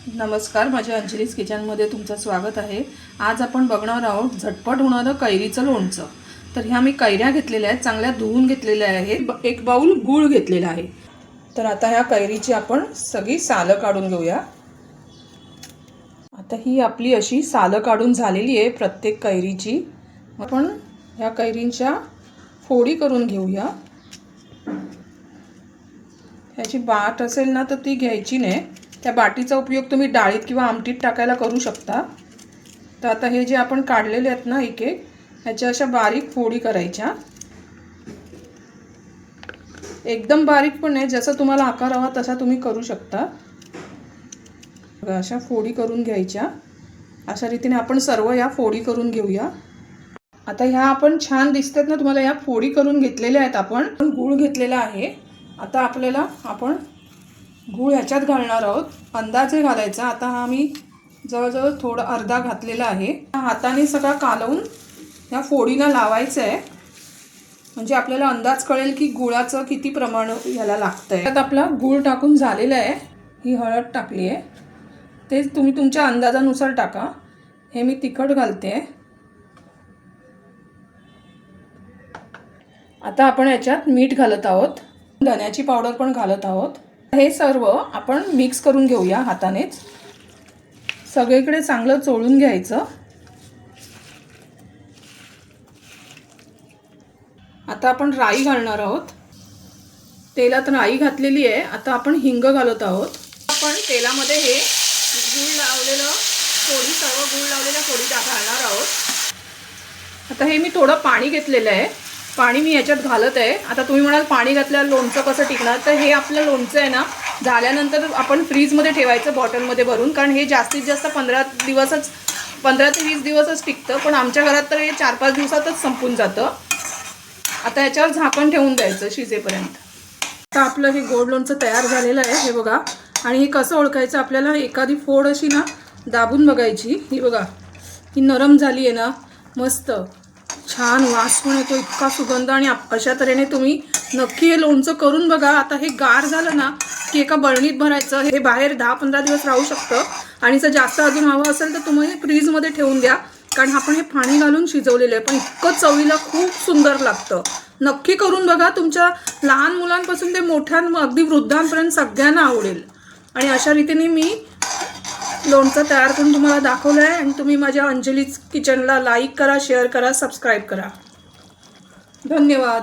नमस्कार, माझ्या अंजलीज किचनमध्ये तुमचं स्वागत आहे। आज आपण बघणार आहोत झटपट होणारं कैरीचं लोणचं। तर ह्या मी कैऱ्या घेतलेल्या आहेत, चांगल्या धुवून घेतलेल्या आहेत। एक बाउल गूळ घेतलेला आहे। तर आता ह्या कैरीची आपण सगळी सालं काढून घेऊया। आता ही आपली अशी सालं काढून झालेली आहे प्रत्येक कैरीची। आपण ह्या कैरींच्या फोडी करून घेऊया। ह्याची बाट असेल ना तर ती घ्यायची नाही, त्या बाटीचा उपयोग तुम्ही डाळीत किंवा आमटीत टाकायला करू शकता। तर आता हे जे आपण काढलेले आहेत ना एक एक, ह्याच्या अशा बारीक फोडी करायच्या। एकदम बारीक पण नाही, जसा तुम्हाला आकार हवा तसा तुम्ही करू शकता। अशा फोडी करून घ्यायच्या। अशा रीतीने आपण सर्व या फोडी करून घेऊया। आता ह्या आपण छान दिसतात ना तुम्हाला, या फोडी करून घेतलेल्या आहेत। आपण गूळ घेतलेला आहे। आता आपल्याला आपण गूळ ह्याच्यात घालणार आहोत, अंदाजे घालायचा। आता हा मी जवळजवळ थोडा अर्धा घातलेला आहे। हाताने सगळा कालवून ह्या फोडीला लावायचं आहे, म्हणजे आपल्याला अंदाज कळेल की गुळाचं किती प्रमाण ह्याला लागतंय। आता आपला गूळ टाकून झालेला आहे। ही हळद टाकली आहे, ते तुम्ही तुमच्या अंदाजानुसार टाका। हे मी तिखट घालते। आता आपण याच्यात मीठ घालत आहोत, धण्याची पावडर पण घालत आहोत। हे सर्व आपण मिक्स करून घेऊया हातानेच, सगळीकडे चांगलं चोळून घ्यायचं। आता आपण राई घालणार आहोत। तेलात राई घातलेली आहे। आता आपण हिंग घालत आहोत। आपण तेलामध्ये हे गूळ लावलेलं फोडी, सर्व गूळ लावलेल्या फोडी घालणार आहोत। आता हे मी थोडं पाणी घेतलेलं आहे, पाणी मी याच्यात घालत आहे। आता तुम्ही म्हणाल पाणी घातल्यावर लोणचं कसं टिकणार, तर हे आपलं लोणचं आहे ना, झाल्यानंतर आपण फ्रीजमध्ये ठेवायचं बॉटलमध्ये भरून, कारण हे जास्तीत जास्त 15 ते 20 दिवसच टिकतं। पण आमच्या घरात तर हे 4-5 दिवसातच संपून जातं। आता याच्यावर झाकण ठेवून द्यायचं शिजेपर्यंत। आता आपलं हे गोड लोणचं तयार झालेलं आहे, हे बघा। आणि हे कसं ओळखायचं, आपल्याला एखादी फोड अशी ना दाबून बघायची। ही बघा, ही नरम झाली आहे ना, मस्त छान वास पण येतो, इतका सुगंध। आणि अशा तऱ्हेने तुम्ही नक्की हे लोणचं करून बघा। आता हे गार झालं ना की एका बरणीत भरायचं, हे बाहेर 10-15 दिवस राहू शकतं। आणि जर जास्त अजून हवं असेल तर तुम्ही फ्रीजमध्ये ठेवून द्या, कारण आपण हे पाणी घालून शिजवलेलं आहे। पण इतकं चवीला खूप सुंदर लागतं। नक्की करून बघा, तुमच्या लहान मुलांपासून ते मोठ्यां अगदी वृद्धांपर्यंत सगळ्यांना आवडेल। आणि अशा रीतीने मी लोणचं तयार करून तुम्हाला दाखवलं आहे। आणि तुम्ही माझ्या अंजलीज किचनला लाईक करा, शेअर करा, सबस्क्राईब करा। धन्यवाद।